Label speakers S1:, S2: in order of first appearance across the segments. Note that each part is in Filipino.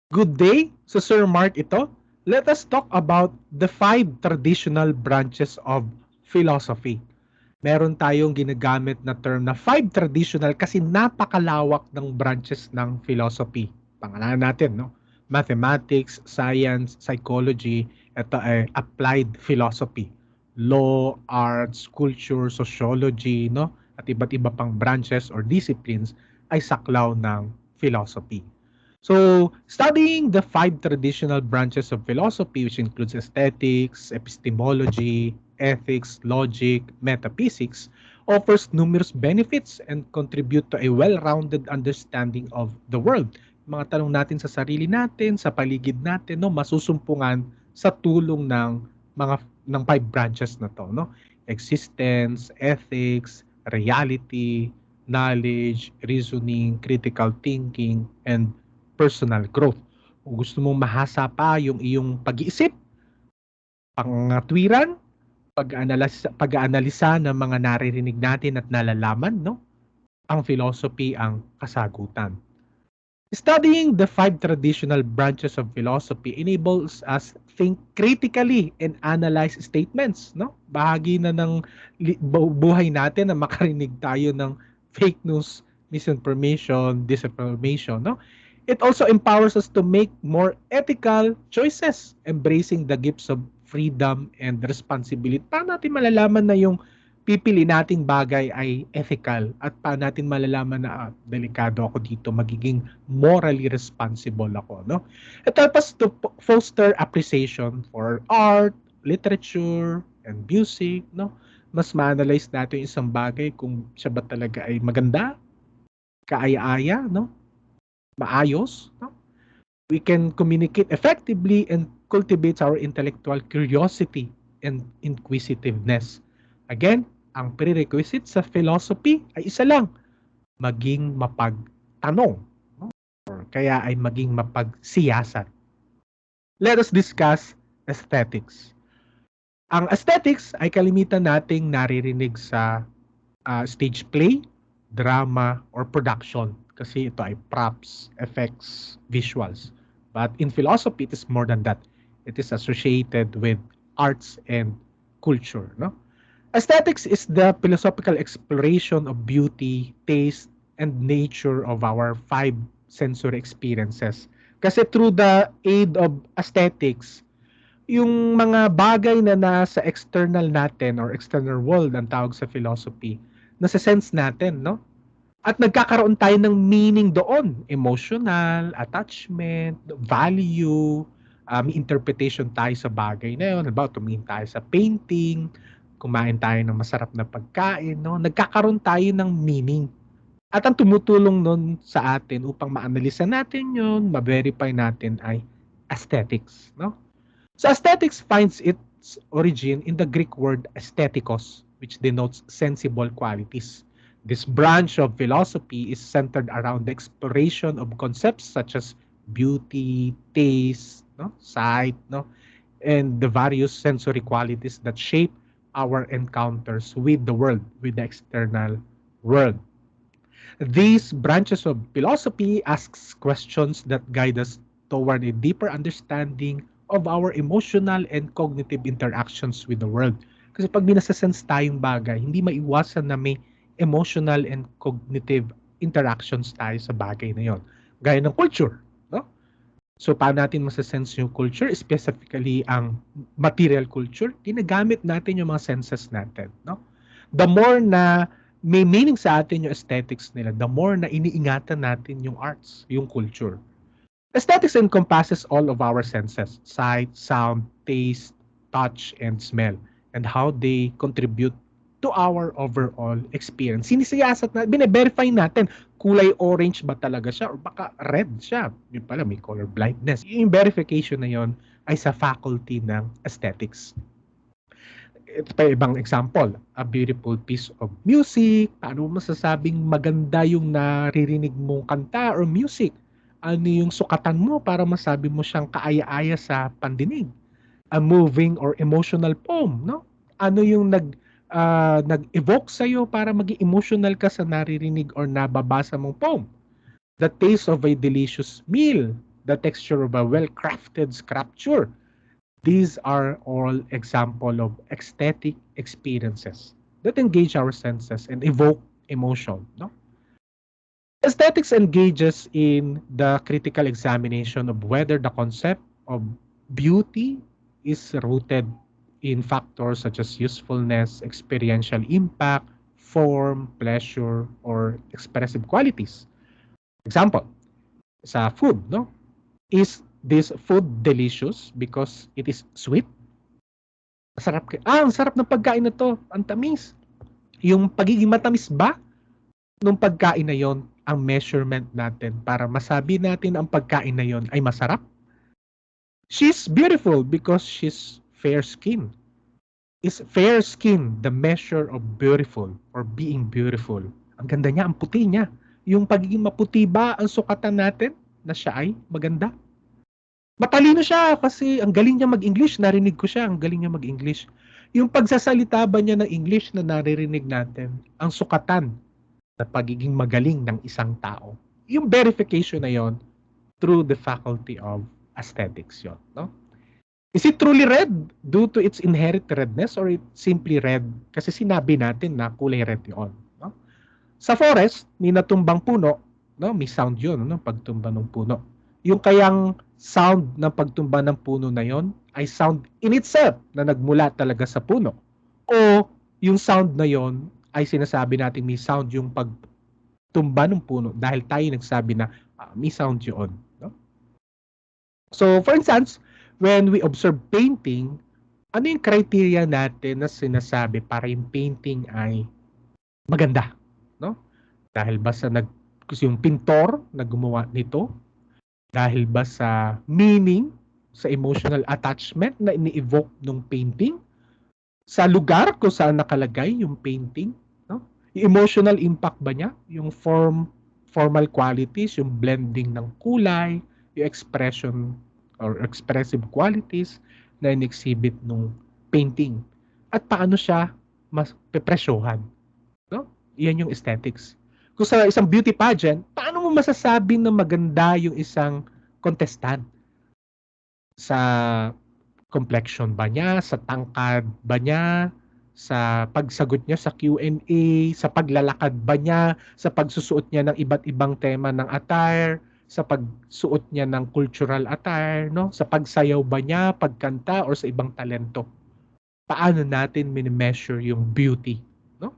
S1: Good day! So Sir Mark ito. Let us talk about the five traditional branches of philosophy. Meron tayong ginagamit na term na five traditional kasi napakalawak ng branches ng philosophy. Pangalanan natin, no? Mathematics, science, psychology, ito ay applied philosophy. Law, arts, culture, sociology, no? At iba't iba pang branches or disciplines ay saklaw ng philosophy. So, studying the five traditional branches of philosophy, which includes aesthetics, epistemology, ethics, logic, metaphysics, offers numerous benefits and contribute to a well-rounded understanding of the world. Mga tanong natin sa sarili natin, sa paligid natin, no, masusumpungan sa tulong ng mga ng five branches na to, no? Existence, ethics, reality, knowledge, reasoning, critical thinking, and personal growth. Kung gusto mong mahasa pa yung iyong pag-iisip, pangatwiran, pag-aanalisa ng mga naririnig natin at nalalaman, no? Ang philosophy ang kasagutan. Studying the five traditional branches of philosophy enables us think critically and analyze statements, no? Bahagi na ng buhay natin na makarinig tayo ng fake news, misinformation, disinformation, no? It also empowers us to make more ethical choices, embracing the gifts of freedom and responsibility. Paano natin malalaman na yung pipili nating bagay ay ethical at paano natin malalaman na delikado ako dito, magiging morally responsible ako, no? It helps us to foster appreciation for art, literature, and music, no? Mas ma-analyze natin yung isang bagay kung siya ba talaga ay maganda, kaaya-aya, no? Maayos, no? We can communicate effectively and cultivates our intellectual curiosity and inquisitiveness. Again, ang prerequisite sa philosophy ay isa lang, maging mapagtanong, no? Or kaya ay maging mapagsiyasat. Let us discuss aesthetics. Ang aesthetics ay kalimitan nating naririnig sa stage play, drama, or production kasi ito ay props, effects, visuals. But in philosophy, it is more than that. It is associated with arts and culture, no? Aesthetics is the philosophical exploration of beauty, taste, and nature of our five sensory experiences. Kasi through the aid of aesthetics, yung mga bagay na nasa external natin or external world ang tawag sa philosophy, nasa sense natin, no? At nagkakaroon tayo ng meaning doon, emotional, attachment, value, may interpretation tayo sa bagay na yun. Halimbawa, tumingin tayo sa painting, kumain tayo ng masarap na pagkain, no? Nagkakaroon tayo ng meaning. At ang tumutulong nun sa atin upang ma-analisa natin yun, ma-verify natin ay aesthetics, no? So aesthetics finds its origin in the Greek word aesthetikos, which denotes sensible qualities. This branch of philosophy is centered around the exploration of concepts such as beauty, taste, no, sight, no, and the various sensory qualities that shape our encounters with the world, with the external world. These branches of philosophy asks questions that guide us toward a deeper understanding of our emotional and cognitive interactions with the world. Kasi pag binasasense tayong bagay, hindi maiwasan na may emotional and cognitive interactions tayo sa bagay na yon. Gaya ng culture, no? So paano natin masasense yung culture, specifically ang material culture? Ginagamit natin yung mga senses natin, no? The more na may meaning sa atin yung aesthetics nila, the more na iniingatan natin yung arts, yung culture. Aesthetics encompasses all of our senses, sight, sound, taste, touch, and smell, and how they contribute to our overall experience. Sinisiyasat na, bine-verify natin, kulay orange ba talaga siya or baka red siya. Yun pala, may color blindness. Yung verification na yon ay sa faculty ng aesthetics. Ito pa ibang example, a beautiful piece of music. Paano mo masasabing maganda yung naririnig mong kanta or music? Ano yung sukatan mo para masabi mo siyang kaaya-aya sa pandinig? A moving or emotional poem, no? Ano yung nag-evoke sa iyo para maging emotional ka sa naririnig or nababasa mong poem? The taste of a delicious meal, the texture of a well-crafted sculpture. These are all example of aesthetic experiences that engage our senses and evoke emotion. No? Aesthetics engages in the critical examination of whether the concept of beauty is rooted in factors such as usefulness, experiential impact, form, pleasure, or expressive qualities. Example, sa food, no? Is this food delicious because it is sweet? Ang sarap ng pagkain na to. Ang tamis. Yung pagiging matamis ba nung pagkain na yon ang measurement natin para masabi natin ang pagkain na yon ay masarap? She's beautiful because she's fair skin. Is fair skin the measure of beautiful or being beautiful? Ang ganda niya, ang puti niya. Yung pagiging maputi ba ang sukatan natin na siya ay maganda? Matalino siya kasi ang galing niya mag-English. Narinig ko siya, ang galing niya mag-English. Yung pagsasalita ba niya ng English na naririnig natin, ang sukatan na pagiging magaling ng isang tao. Yung verification na yon through the faculty of aesthetics yon, no? Is it truly red due to its inherent redness or it simply red kasi sinabi natin na kulay red yon, no? Sa forest, may natumbang puno, no? May sound yun, no? Pagtumba ng puno. Yung kayang sound ng pagtumba ng puno na yon ay sound in itself na nagmula talaga sa puno. O yung sound na yon ay sinasabi natin may sound yung pagtumba ng puno dahil tayo nagsabi na may sound yun. No? So, for instance, when we observe painting, ano yung criteria natin na sinasabi para yung painting ay maganda? No? Dahil ba sa yung pintor na gumawa nito? Dahil ba sa meaning, sa emotional attachment na ini-evoke ng painting? Sa lugar kung saan nakalagay yung painting? No? Yung emotional impact ba niya? Yung formal qualities, yung blending ng kulay, yung expression or expressive qualities na in-exhibit ng painting. At paano siya mas pepresyohan? No? Iyan yung aesthetics. Kung sa isang beauty pageant, paano mo masasabi na maganda yung isang contestant? Sa complexion ba niya? Sa tangkad ba niya? Sa pagsagot niya sa Q&A? Sa paglalakad ba niya? Sa pagsusuot niya ng iba't ibang tema ng attire? Sa pagsuot niya ng cultural attire? No? Sa pagsayaw ba niya? Pagkanta? Or sa ibang talento? Paano natin mini-measure yung beauty? No?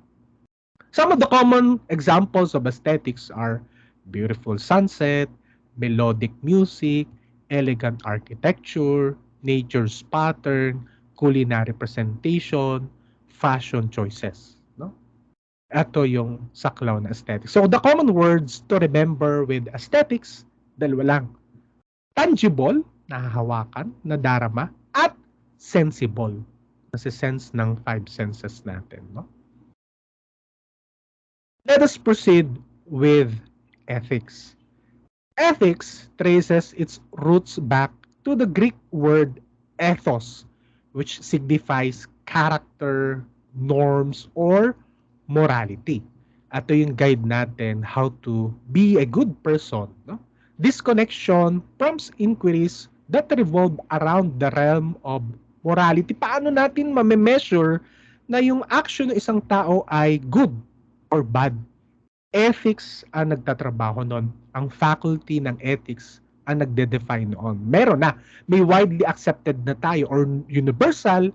S1: Some of the common examples of aesthetics are beautiful sunset, melodic music, elegant architecture, nature's pattern, culinary presentation, fashion choices. No? Ito yung saklaw na aesthetics. So the common words to remember with aesthetics, dalawa lang. Tangible, nahahawakan, nadarama, at sensible. Kasi sense ng five senses natin. No? Let us proceed with ethics. Ethics traces its roots back to the Greek word ethos, which signifies character, norms, or morality. Ito yung guide natin how to be a good person. No? This connection prompts inquiries that revolve around the realm of morality. Paano natin ma-measure na yung action ng isang tao ay good or bad? Ethics ang nagtatrabaho nun. Ang faculty ng ethics ang nagde-define noon. Meron na. May widely accepted na tayo or universal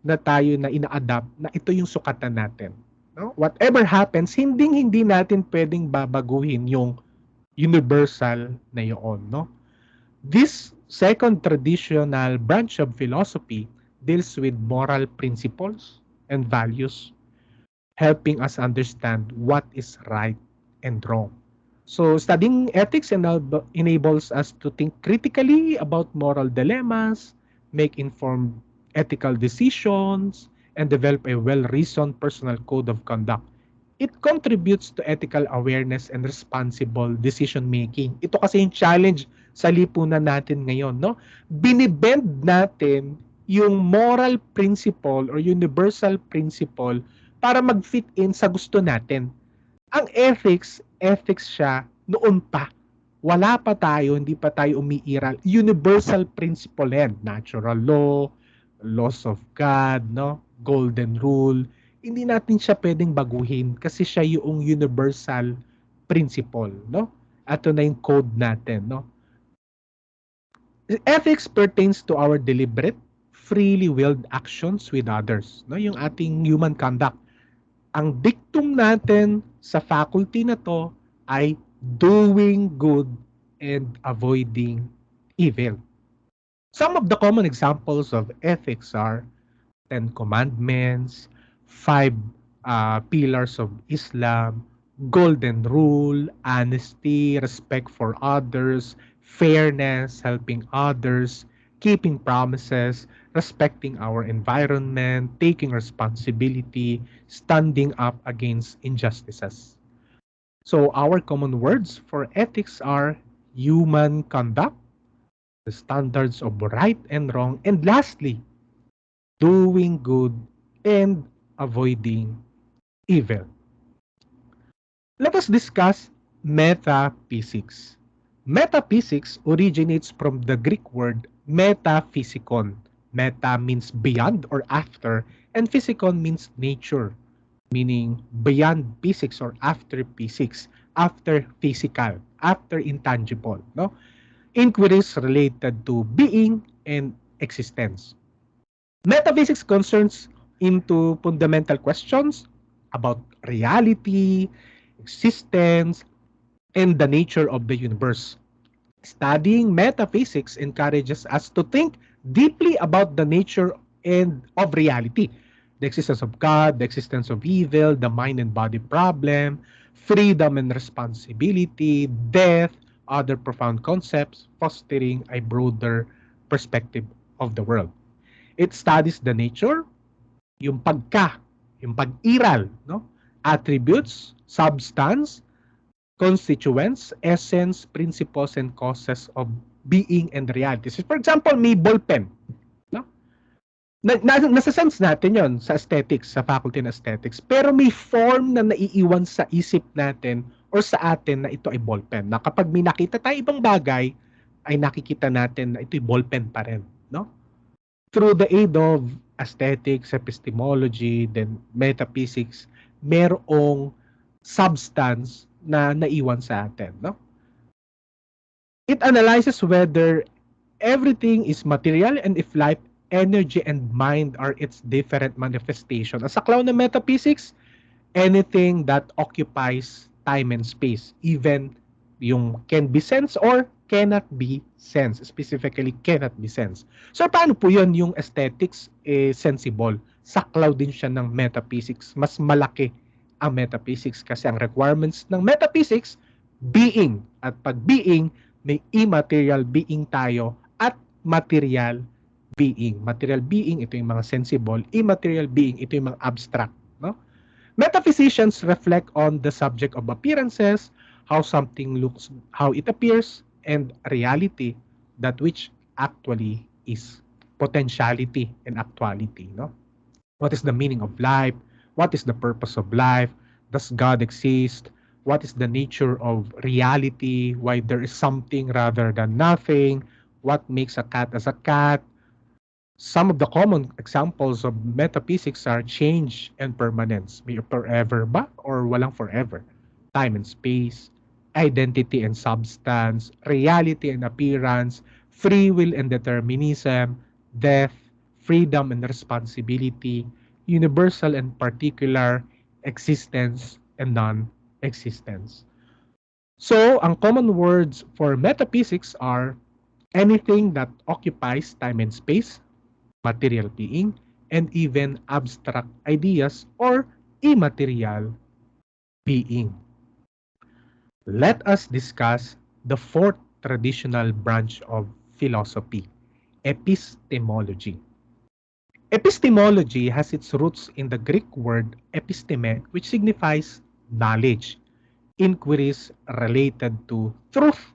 S1: na tayo na ina-adapt na ito yung sukatan natin. No? Whatever happens, hindi natin pwedeng babaguhin yung universal na yun. No? This second traditional branch of philosophy deals with moral principles and values, helping us understand what is right and wrong. So studying ethics enables us to think critically about moral dilemmas, make informed ethical decisions, and develop a well-reasoned personal code of conduct. It contributes to ethical awareness and responsible decision-making. Ito kasi yung challenge sa lipunan natin ngayon, no? Binibend natin yung moral principle or universal principle para mag-fit in sa gusto natin. Ang ethics siya noon pa. wala pa tayo, hindi pa tayo umiiral. Universal principle yan. Natural law, laws of God, no? Golden rule. Hindi natin siya pwedeng baguhin kasi siya yung universal principle, no? At ito na yung code natin, no? Ethics pertains to our deliberate, freely willed actions with others, no? Yung ating human conduct. Ang dictum natin sa faculty na to ay doing good and avoiding evil. Some of the common examples of ethics are Ten Commandments, five pillars of Islam, golden rule, honesty, respect for others, fairness, helping others, keeping promises, respecting our environment, taking responsibility, standing up against injustices. So our common words for ethics are human conduct, the standards of right and wrong, and lastly, doing good and avoiding evil. Let us discuss metaphysics. Metaphysics originates from the Greek word metaphysicon. Meta means beyond or after, and physicon means nature, meaning beyond physics or after physics, after physical, after intangible. No? Inquiries related to being and existence. Metaphysics concerns into fundamental questions about reality, existence, and the nature of the universe. Studying metaphysics encourages us to think deeply about the nature and of reality, the existence of God, the existence of evil, the mind and body problem, freedom and responsibility, death, other profound concepts, fostering a broader perspective of the world. It studies the nature, yung yung pag-iral, no? Attributes, substance, constituents, essence, principles, and causes of being and realities. For example, may ballpen, no? Nasa-sense natin yon sa aesthetics, sa faculty ng aesthetics. Pero may form na naiiwan sa isip natin or sa atin na ito ay ballpen. Na kapag may nakita tayo ibang bagay, ay nakikita natin na ito'y ballpen pa rin, no? Through the aid of aesthetics, epistemology, then metaphysics, merong substance na naiwan sa atin, no? It analyzes whether everything is material and if life, energy, and mind are its different manifestation. Ang saklaw ng metaphysics, anything that occupies time and space, even yung can be sensed or cannot be sensed, specifically cannot be sensed. So paano po yun yung aesthetics sensible? Saklaw din siya ng metaphysics. Mas malaki ang metaphysics kasi ang requirements ng metaphysics, being. At pag being, may immaterial being tayo at material being. Material being, ito yung mga sensible. Immaterial being, ito yung mga abstract. No? Metaphysicians reflect on the subject of appearances, how something looks, how it appears, and reality, that which actually is potentiality and actuality. No? What is the meaning of life? What is the purpose of life? Does God exist? What is the nature of reality? Why there is something rather than nothing? What makes a cat as a cat? Some of the common examples of metaphysics are change and permanence. May forever ba or walang forever? Time and space, identity and substance, reality and appearance, free will and determinism, death, freedom and responsibility, universal and particular, existence and non-existence. So, ang common words for metaphysics are anything that occupies time and space, material being, and even abstract ideas or immaterial being. Let us discuss the fourth traditional branch of philosophy, epistemology. Epistemology has its roots in the Greek word episteme, which signifies knowledge, inquiries related to truth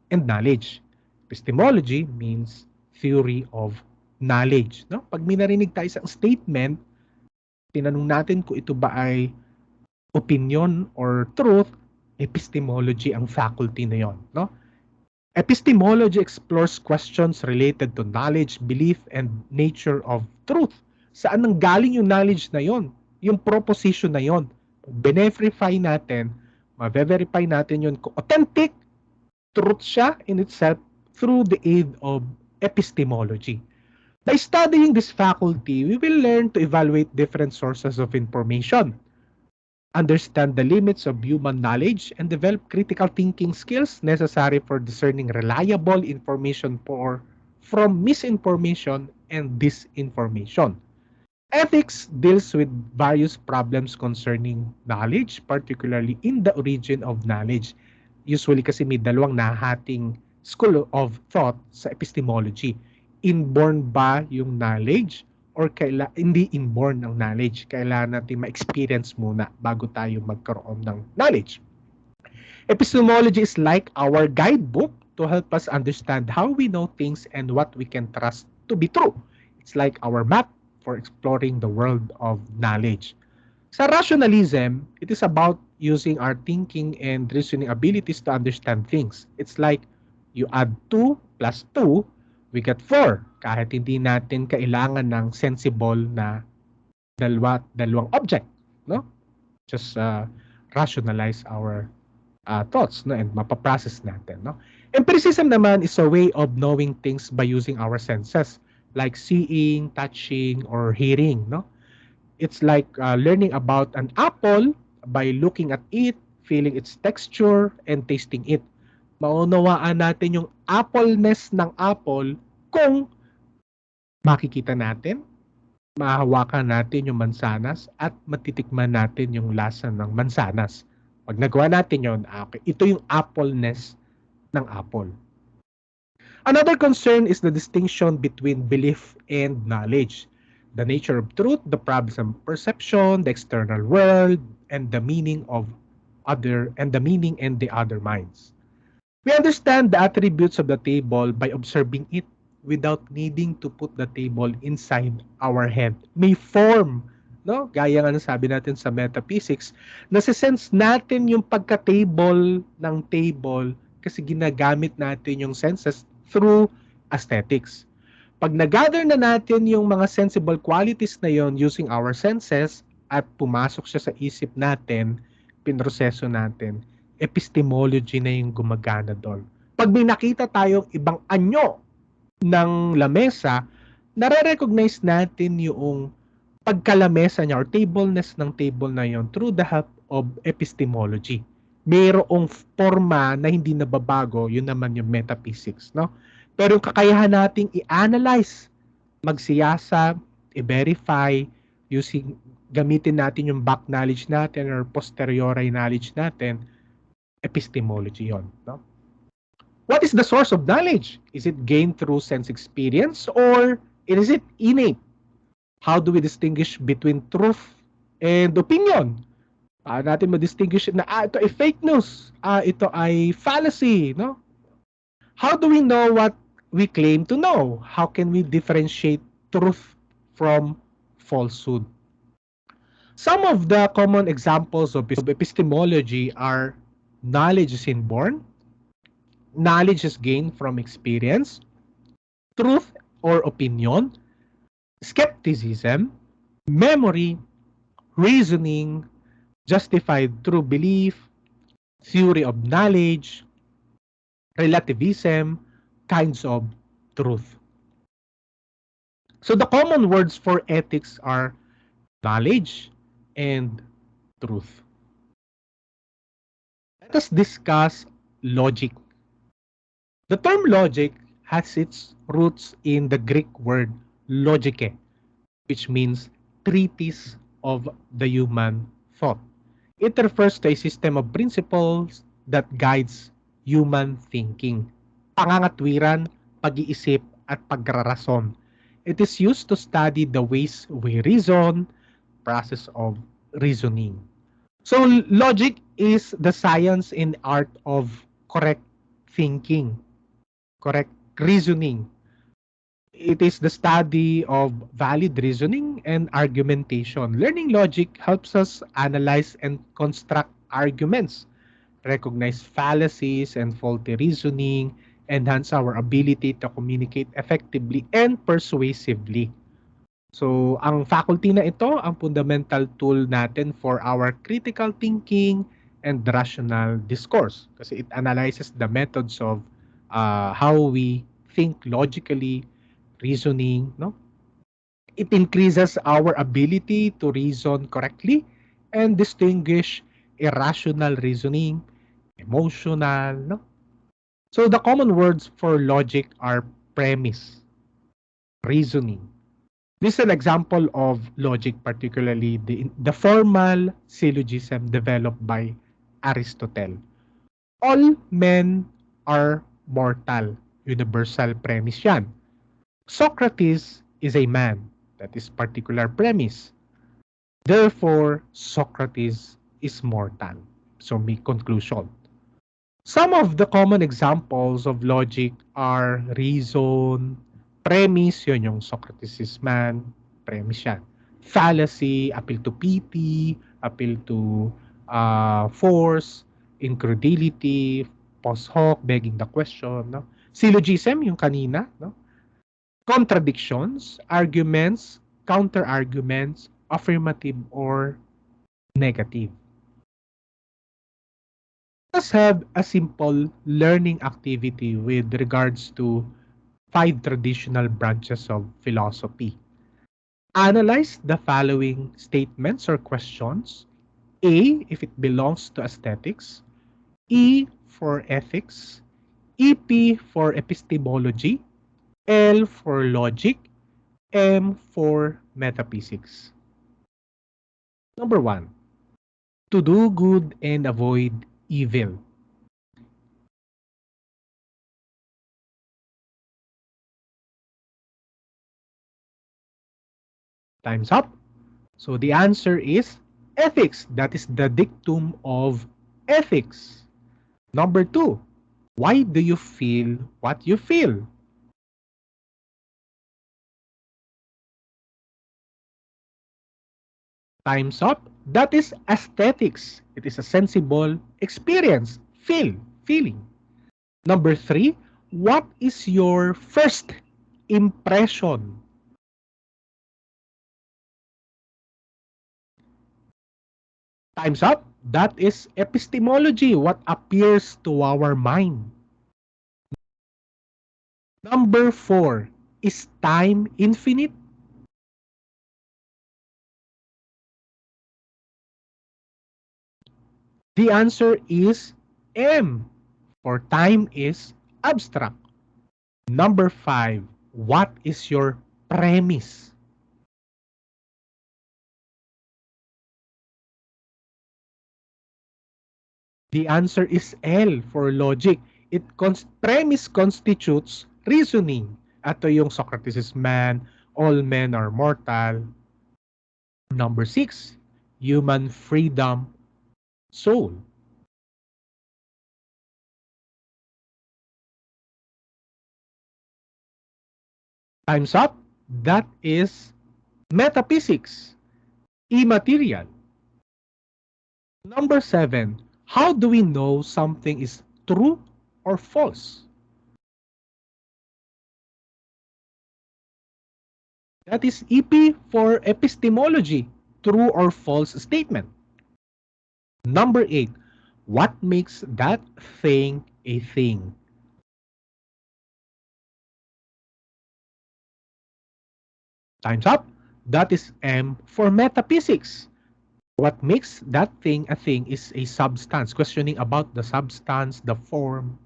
S1: and knowledge. Epistemology means theory of knowledge. No? Pag may narinig tayo sa statement, tinanong natin kung ito ba ay opinion or truth, epistemology ang faculty na yon. No? Epistemology explores questions related to knowledge, belief, and nature of truth. Saan nanggaling yung knowledge na yon? Yung proposition na yon? Verify natin, ma-verify natin yun kung authentic truth siya in itself through the aid of epistemology. By studying this faculty, we will learn to evaluate different sources of information, understand the limits of human knowledge, and develop critical thinking skills necessary for discerning reliable information from misinformation and disinformation. Ethics deals with various problems concerning knowledge, particularly in the origin of knowledge. Usually kasi may dalawang nahating school of thought sa epistemology. Inborn ba yung knowledge or hindi inborn ang knowledge? Kailangan natin ma-experience muna bago tayo magkaroon ng knowledge. Epistemology is like our guidebook to help us understand how we know things and what we can trust to be true. It's like our map for exploring the world of knowledge. Sa rationalism, it is about using our thinking and reasoning abilities to understand things. It's like you add 2 plus 2, we get 4. Kahit hindi natin kailangan ng sensible na dalawang object, no? Just rationalize our thoughts, no, and mapaprocess natin, no. Empiricism naman is a way of knowing things by using our senses, like seeing, touching, or hearing, no. It's like learning about an apple by looking at it, feeling its texture, and tasting it. Maunawaan natin yung appleness ng apple kung makikita natin, mahahawakan natin yung mansanas, at matitikman natin yung lasa ng mansanas. Pag nagawa natin yun, okay, ito yung appleness ng apple. Another concern is the distinction between belief and knowledge. The nature of truth, the problems of perception, the external world, and the meaning and the other minds. We understand the attributes of the table by observing it without needing to put the table inside our head. May form, no? Gaya nga ng sabi natin sa Metaphysics, nasisense natin yung pagka-table ng table kasi ginagamit natin yung senses through aesthetics. Pag nag-gather na natin yung mga sensible qualities na yon using our senses at pumasok siya sa isip natin, pinroseso natin, epistemology na yung gumagana doon. Pag may nakita tayong ibang anyo ng lamesa, nare-recognize natin yung pagkalamesa niya or tableness ng table na yon through the help of epistemology. Mayroong forma na hindi nababago, yun naman yung metaphysics, no? Pero yung kakayahan nating i-analyze, magsiyasat, i-verify, gamitin natin yung back knowledge natin or posteriori knowledge natin, epistemology yon, no? What is the source of knowledge? Is it gained through sense experience or is it innate? How do we distinguish between truth and opinion? Paano natin ma-distinguish na ito ay fake news, ito ay fallacy, no? How do we know what we claim to know? How can we differentiate truth from falsehood? Some of the common examples of epistemology are knowledge is inborn, knowledge is gained from experience, truth or opinion, skepticism, memory, reasoning, justified through belief, theory of knowledge, relativism, kinds of truth. So the common words for ethics are knowledge and truth. Let us discuss logic. The term logic has its roots in the Greek word logike, which means treatise of the human thought. It refers to a system of principles that guides human thinking, pangangatwiran, pag-iisip, at pagrarason. It is used to study the ways we reason, process of reasoning. So logic is the science and art of correct thinking, correct reasoning. It is the study of valid reasoning and argumentation. Learning logic helps us analyze and construct arguments, recognize fallacies and faulty reasoning, enhance our ability to communicate effectively and persuasively. So, ang faculty na ito, ang fundamental tool natin for our critical thinking and rational discourse. Kasi it analyzes the methods of how we think logically, reasoning, no? It increases our ability to reason correctly and distinguish irrational reasoning, emotional, no? So the common words for logic are premise, reasoning. This is an example of logic, particularly the formal syllogism developed by Aristotle. All men are mortal. Universal premise yan. Socrates is a man. That is particular premise. Therefore, Socrates is mortal. So may conclusion. Some of the common examples of logic are reason, premise, yun yung Socrates is man, premise yan. Fallacy, appeal to pity, appeal to force, incredulity, post hoc, begging the question. No? Syllogism, yung kanina. No? Contradictions, arguments, counter-arguments, affirmative or negative. Let's have a simple learning activity with regards to 5 traditional branches of philosophy. Analyze the following statements or questions. A, if it belongs to aesthetics. E, for ethics. EP, for epistemology. L, for logic. M, for metaphysics. Number 1. To do good and avoid evil. Time's up. So the answer is ethics. That is the dictum of ethics. Number 2. Why do you feel what you feel? Time's up. That is aesthetics. It is a sensible experience. Feeling. Number 3. What is your first impression? Time's up. That is epistemology, what appears to our mind. Number 4. Is time infinite? The answer is M, for time is abstract. Number 5. What is your premise? The answer is L, for logic. Premise constitutes reasoning. Ito yung Socrates is man, all men are mortal. Number 6. Human freedom, soul. Time's up. That is metaphysics, immaterial. Number 7. How do we know something is true or false? That is EP, for epistemology, true or false statement. Number 8. What makes that thing a thing? Time's up. That is M, for metaphysics. What makes that thing a thing is a substance. Questioning about the substance, the form.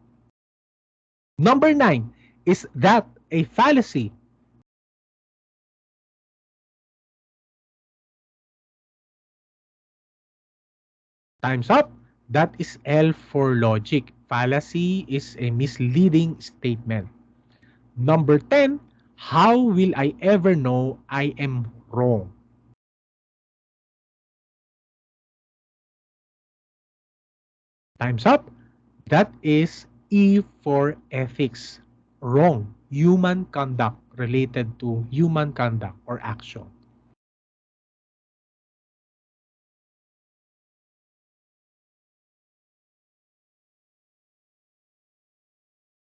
S1: Number 9. Is that a fallacy? Time's up. That is L, for logic. Fallacy is a misleading statement. Number 10. How will I ever know I am wrong? Time's up. That is E, for ethics. Wrong. Human conduct, related to human conduct or action.